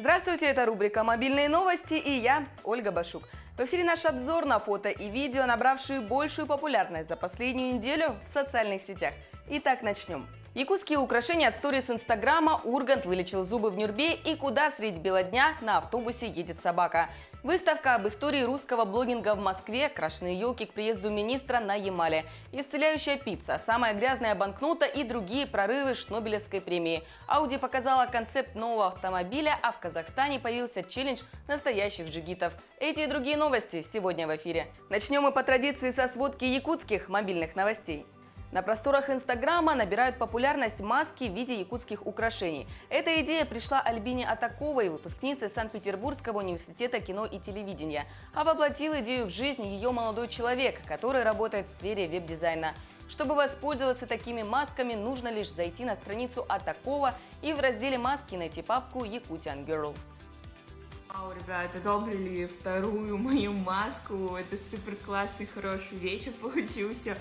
Здравствуйте, это рубрика «Мобильные новости» и я, Ольга Башук. В эфире наш обзор на фото и видео, набравшие большую популярность за последнюю неделю в социальных сетях. Итак, начнем. Якутские украшения от сторис Инстаграма, Ургант вылечил зубы в Нюрбе и куда средь бела дня на автобусе едет собака. Выставка об истории русского блогинга в Москве, крашеные елки к приезду министра на Ямале, исцеляющая пицца, самая грязная банкнота и другие прорывы Шнобелевской премии. Ауди показала концепт нового автомобиля, а в Казахстане появился челлендж настоящих джигитов. Эти и другие новости сегодня в эфире. Начнем мы по традиции со сводки якутских мобильных новостей. На просторах Инстаграма набирают популярность маски в виде якутских украшений. Эта идея пришла Альбине Атаковой, выпускнице Санкт-Петербургского университета кино и телевидения. А воплотил идею в жизнь ее молодой человек, который работает в сфере веб-дизайна. Чтобы воспользоваться такими масками, нужно лишь зайти на страницу Атакова и в разделе «Маски» найти папку «Якутиан Girl». Вау, ребята, одобрили вторую мою маску. Это супер классный, хороший вечер получился.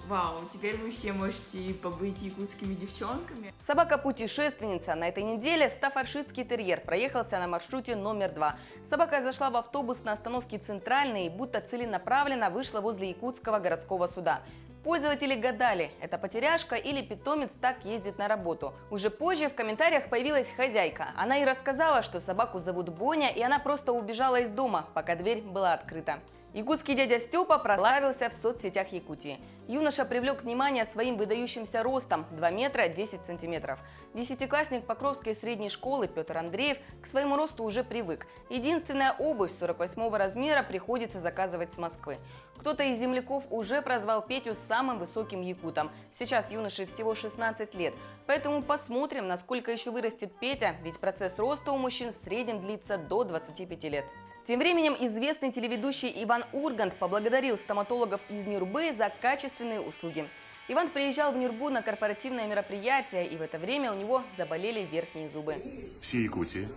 Вау, теперь вы все можете побыть якутскими девчонками. Собака-путешественница. На этой неделе стаффордширский терьер проехался на маршруте номер 2. Собака зашла в автобус на остановке Центральной и будто целенаправленно вышла возле Якутского городского суда. Пользователи гадали, это потеряшка или питомец так ездит на работу. Уже позже в комментариях появилась хозяйка. Она и рассказала, что собаку зовут Боня, и она просто убежала из дома, пока дверь была открыта. Якутский дядя Степа прославился в соцсетях Якутии. Юноша привлек внимание своим выдающимся ростом – 2 метра 10 сантиметров. Десятиклассник Покровской средней школы Петр Андреев к своему росту уже привык. Единственная обувь 48 размера приходится заказывать с Москвы. Кто-то из земляков уже прозвал Петю самым высоким якутом. Сейчас юноше всего 16 лет. Поэтому посмотрим, насколько еще вырастет Петя, ведь процесс роста у мужчин в среднем длится до 25 лет. Тем временем известный телеведущий Иван Ургант поблагодарил стоматологов из Нюрбы за качественные услуги. Иван приезжал в Нюрбу на корпоративное мероприятие, и в это время у него заболели верхние зубы. Все Якутии,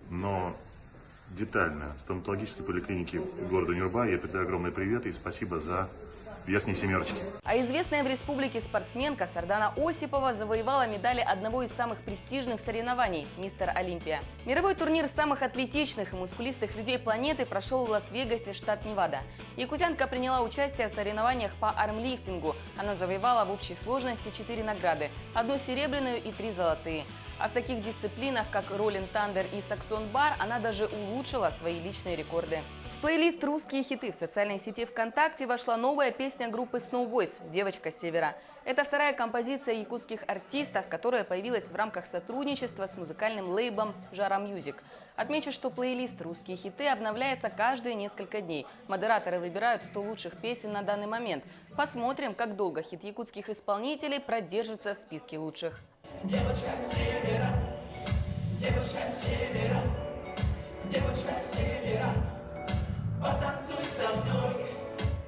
но детально стоматологической поликлиники города Нюрба. Я передаю огромный привет и спасибо за верхние семерочки. А известная в республике спортсменка Сардана Осипова завоевала медали одного из самых престижных соревнований – Мистер Олимпия. Мировой турнир самых атлетичных и мускулистых людей планеты прошел в Лас-Вегасе, штат Невада. Якутянка приняла участие в соревнованиях по армлифтингу. Она завоевала в общей сложности 4 награды – 1 серебряную и 3 золотые. А в таких дисциплинах, как роллинг тандер и саксон-бар, она даже улучшила свои личные рекорды. В плейлист «Русские хиты» в социальной сети ВКонтакте вошла новая песня группы Snow Boys «Девочка с севера». Это вторая композиция якутских артистов, которая появилась в рамках сотрудничества с музыкальным лейблом «Жара Мьюзик». Отмечу, что плейлист «Русские хиты» обновляется каждые несколько дней. Модераторы выбирают 100 лучших песен на данный момент. Посмотрим, как долго хит якутских исполнителей продержится в списке лучших. Девочка с севера, девочка с севера, девочка с севера, потанцуй со мной.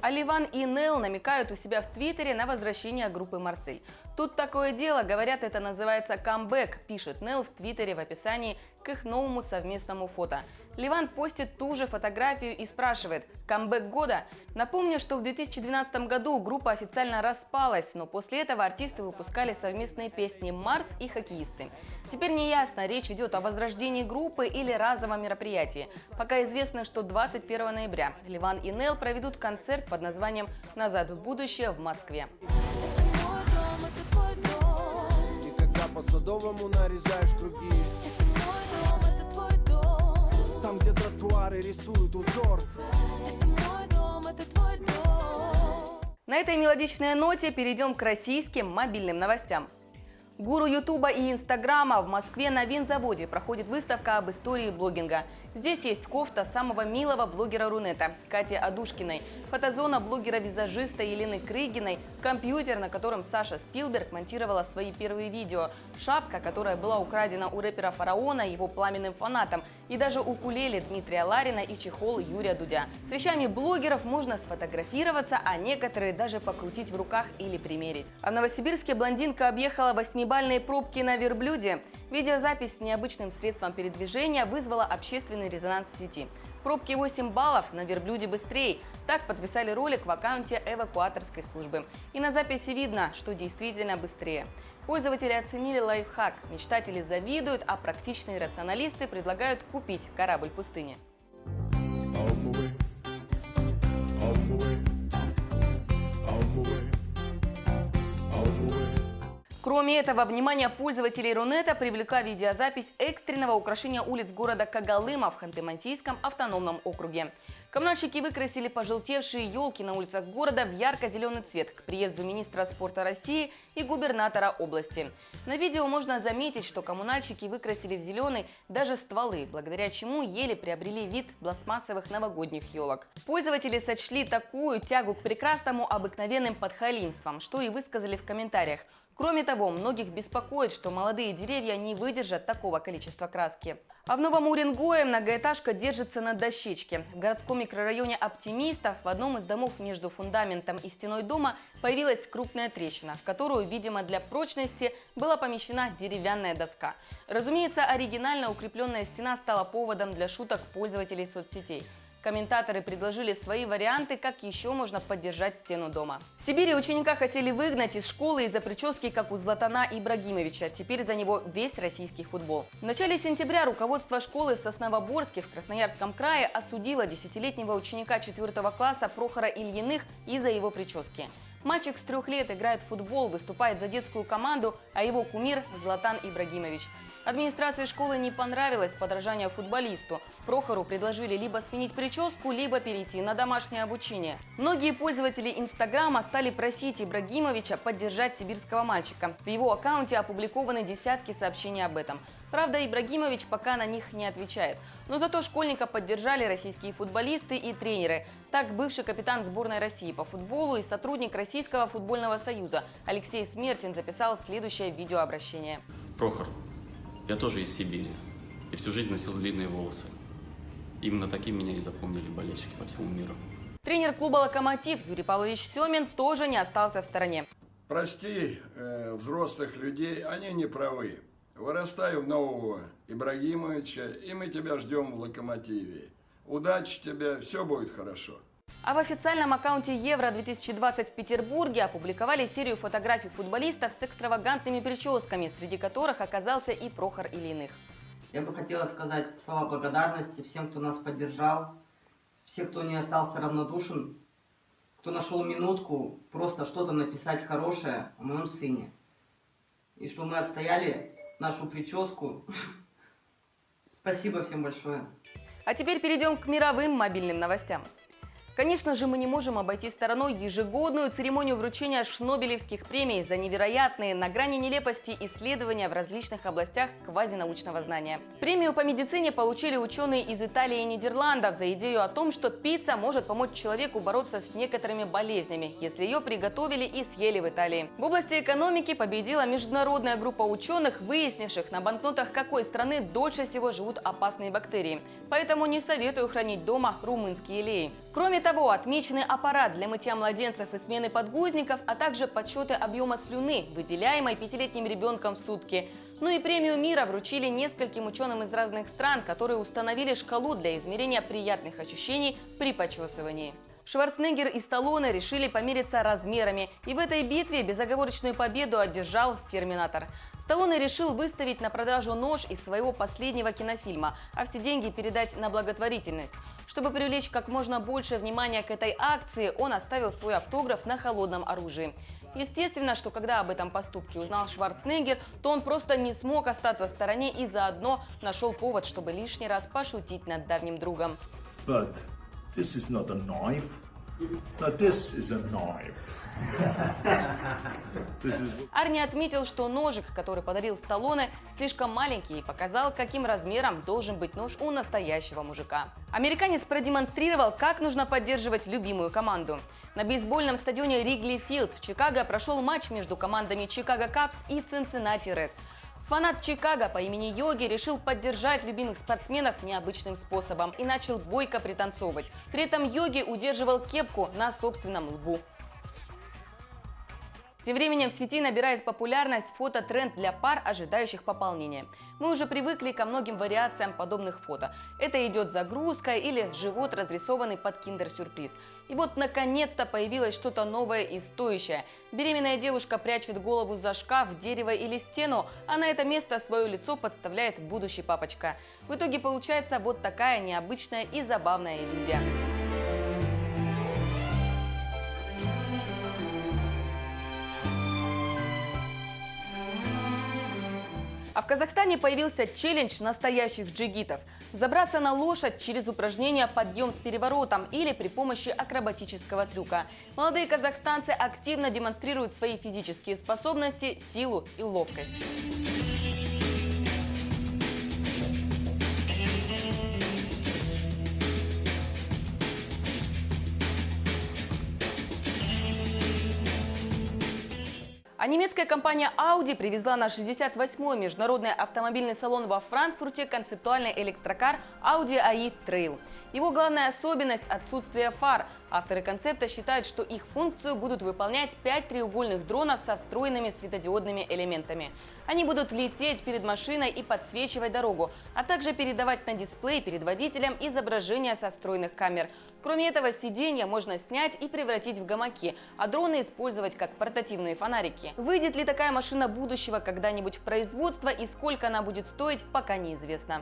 А Ливан и Нел намекают у себя в Твиттере на возвращение группы «Марсель». Тут такое дело, говорят, это называется камбэк, пишет Нел в Твиттере в описании к их новому совместному фото. Ливан постит ту же фотографию и спрашивает: «Камбэк года?». Напомню, что в 2012 году группа официально распалась, но после этого артисты выпускали совместные песни «Марс» и «Хоккеисты». Теперь неясно, речь идет о возрождении группы или разовом мероприятии. Пока известно, что 21 ноября Ливан и Нел проведут концерт под названием «Назад в будущее» в Москве. И когда по Садовому нарезаешь круги, там, где тротуары рисуют узор. На этой мелодичной ноте перейдем к российским мобильным новостям. Гуру Ютуба и Инстаграма в Москве на винзаводе проходит выставка об истории блогинга. Здесь есть кофта самого милого блогера Рунета – Кати Адушкиной, фотозона блогера-визажиста Елены Крыгиной, компьютер, на котором Саша Спилберг монтировала свои первые видео, шапка, которая была украдена у рэпера Фараона его пламенным фанатом, и даже укулеле Дмитрия Ларина и чехол Юрия Дудя. С вещами блогеров можно сфотографироваться, а некоторые даже покрутить в руках или примерить. А в Новосибирске блондинка объехала 8-бальные пробки на верблюде. Видеозапись с необычным средством передвижения вызвала общественный резонанс в сети. Пробки 8 баллов, на верблюде быстрее. Так подписали ролик в аккаунте эвакуаторской службы. И на записи видно, что действительно быстрее. Пользователи оценили лайфхак. Мечтатели завидуют, а практичные рационалисты предлагают купить корабль пустыни. Кроме этого, внимание пользователей Рунета привлекла видеозапись экстренного украшения улиц города Когалыма в Ханты-Мансийском автономном округе. Коммунальщики выкрасили пожелтевшие елки на улицах города в ярко-зеленый цвет к приезду министра спорта России и губернатора области. На видео можно заметить, что коммунальщики выкрасили в зеленый даже стволы, благодаря чему ели приобрели вид пластмассовых новогодних елок. Пользователи сочли такую тягу к прекрасному обыкновенным подхалимством, что и высказали в комментариях. Кроме того, многих беспокоит, что молодые деревья не выдержат такого количества краски. А в Новом Уренгое многоэтажка держится на дощечке. В городском микрорайоне Оптимистов в одном из домов между фундаментом и стеной дома появилась крупная трещина, в которую, видимо, для прочности была помещена деревянная доска. Разумеется, оригинально укрепленная стена стала поводом для шуток пользователей соцсетей. Комментаторы предложили свои варианты, как еще можно поддержать стену дома. В Сибири ученика хотели выгнать из школы из-за прически, как у Златана Ибрагимовича. Теперь за него весь российский футбол. В начале сентября руководство школы в Сосновоборске в Красноярском крае осудило 10-летнего ученика 4 класса Прохора Ильиных из-за его прически. Мальчик с 3 лет играет в футбол, выступает за детскую команду, а его кумир – Златан Ибрагимович. Администрации школы не понравилось подражание футболисту. Прохору предложили либо сменить прическу, либо перейти на домашнее обучение. Многие пользователи Инстаграма стали просить Ибрагимовича поддержать сибирского мальчика. В его аккаунте опубликованы десятки сообщений об этом. Правда, Ибрагимович пока на них не отвечает. Но зато школьника поддержали российские футболисты и тренеры. Так, бывший капитан сборной России по футболу и сотрудник Российского футбольного союза Алексей Смертин записал следующее видеообращение. Прохор, я тоже из Сибири и всю жизнь носил длинные волосы. Именно таким меня и запомнили болельщики по всему миру. Тренер клуба «Локомотив» Юрий Павлович Семин тоже не остался в стороне. Прости взрослых людей, они не правы. Вырастай в нового Ибрагимовича, и мы тебя ждем в «Локомотиве». Удачи тебе, все будет хорошо. А в официальном аккаунте Евро-2020 в Петербурге опубликовали серию фотографий футболистов с экстравагантными прическами, среди которых оказался и Прохор Ильиных. Я бы хотела сказать слова благодарности всем, кто нас поддержал, всем, кто не остался равнодушен, кто нашел минутку просто что-то написать хорошее о моем сыне. И что мы отстояли нашу прическу. Спасибо всем большое. А теперь перейдем к мировым мобильным новостям. Конечно же, мы не можем обойти стороной ежегодную церемонию вручения шнобелевских премий за невероятные, на грани нелепости исследования в различных областях квазинаучного знания. Премию по медицине получили ученые из Италии и Нидерландов за идею о том, что пицца может помочь человеку бороться с некоторыми болезнями, если ее приготовили и съели в Италии. В области экономики победила международная группа ученых, выяснивших, на банкнотах какой страны дольше всего живут опасные бактерии. Поэтому не советую хранить дома румынские леи. Кроме того, отмечены аппарат для мытья младенцев и смены подгузников, а также подсчеты объема слюны, выделяемой 5-летним ребенком в сутки. Ну и премию мира вручили нескольким ученым из разных стран, которые установили шкалу для измерения приятных ощущений при почесывании. Шварценеггер и Сталлоне решили помериться размерами, и в этой битве безоговорочную победу одержал «Терминатор». Сталлоне решил выставить на продажу нож из своего последнего кинофильма, а все деньги передать на благотворительность. Чтобы привлечь как можно больше внимания к этой акции, он оставил свой автограф на холодном оружии. Естественно, что когда об этом поступке узнал Шварценеггер, то он просто не смог остаться в стороне и заодно нашел повод, чтобы лишний раз пошутить над давним другом. But this is not a knife. But this is a knife. Арни отметил, что ножик, который подарил Сталлоне, слишком маленький и показал, каким размером должен быть нож у настоящего мужика. Американец продемонстрировал, как нужно поддерживать любимую команду. На бейсбольном стадионе Ригли Филд в Чикаго прошел матч между командами Чикаго Кабс и Цинциннати Редс. Фанат Чикаго по имени Йоги решил поддержать любимых спортсменов необычным способом и начал бойко пританцовывать. При этом Йоги удерживал кепку на собственном лбу. Тем временем в сети набирает популярность фототренд для пар, ожидающих пополнения. Мы уже привыкли ко многим вариациям подобных фото. Это идет загрузка или живот, разрисованный под киндер-сюрприз. И вот наконец-то появилось что-то новое и стоящее. Беременная девушка прячет голову за шкаф, дерево или стену, а на это место свое лицо подставляет будущий папочка. В итоге получается вот такая необычная и забавная иллюзия. А в Казахстане появился челлендж настоящих джигитов – забраться на лошадь через упражнение «Подъем с переворотом» или при помощи акробатического трюка. Молодые казахстанцы активно демонстрируют свои физические способности, силу и ловкость. А немецкая компания Audi привезла на 68-й международный автомобильный салон во Франкфурте концептуальный электрокар Audi A8 Trail. Его главная особенность – отсутствие фар. Авторы концепта считают, что их функцию будут выполнять 5 треугольных дронов со встроенными светодиодными элементами. Они будут лететь перед машиной и подсвечивать дорогу, а также передавать на дисплей перед водителем изображения со встроенных камер. Кроме этого, сиденья можно снять и превратить в гамаки, а дроны использовать как портативные фонарики. Выйдет ли такая машина будущего когда-нибудь в производство и сколько она будет стоить, пока неизвестно.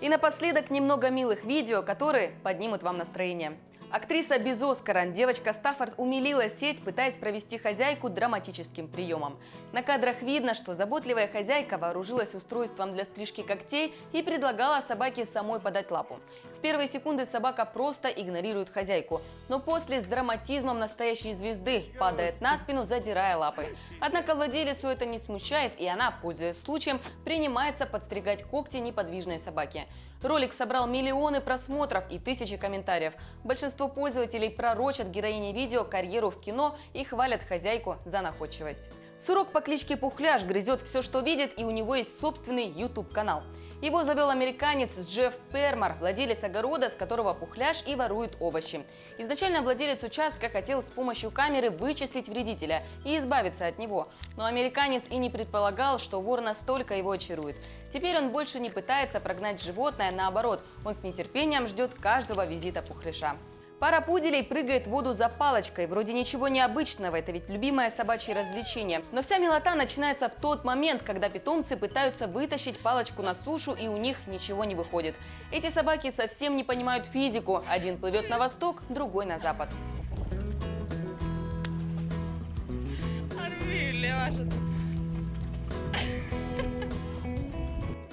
И напоследок немного милых видео, которые поднимут вам настроение. Актриса без Оскара, девочка Стаффорд, умилила сеть, пытаясь провести хозяйку драматическим приемом. На кадрах видно, что заботливая хозяйка вооружилась устройством для стрижки когтей и предлагала собаке самой подать лапу. В первые секунды собака просто игнорирует хозяйку, но после с драматизмом настоящей звезды падает на спину, задирая лапы. Однако владелицу это не смущает, и она, пользуясь случаем, принимается подстригать когти неподвижной собаки. Ролик собрал миллионы просмотров и тысячи комментариев. Большинство пользователей пророчат героине видео карьеру в кино и хвалят хозяйку за находчивость. Сурок по кличке Пухляш грызет все, что видит, и у него есть собственный YouTube-канал. Его завел американец Джефф Пермар, владелец огорода, с которого Пухляш и ворует овощи. Изначально владелец участка хотел с помощью камеры вычислить вредителя и избавиться от него. Но американец и не предполагал, что вор настолько его очарует. Теперь он больше не пытается прогнать животное, наоборот, он с нетерпением ждет каждого визита Пухляша. Пара пуделей прыгает в воду за палочкой. Вроде ничего необычного, это ведь любимое собачье развлечение. Но вся милота начинается в тот момент, когда питомцы пытаются вытащить палочку на сушу, и у них ничего не выходит. Эти собаки совсем не понимают физику. Один плывет на восток, другой на запад.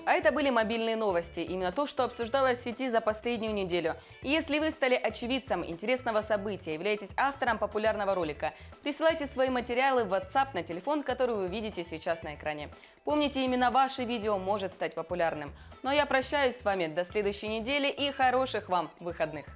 А это были мобильные новости. Именно то, что обсуждалось в сети за последнюю неделю. И если вы стали очевидцем интересного события, являетесь автором популярного ролика, присылайте свои материалы в WhatsApp на телефон, который вы видите сейчас на экране. Помните, именно ваше видео может стать популярным. Ну а я прощаюсь с вами до следующей недели и хороших вам выходных.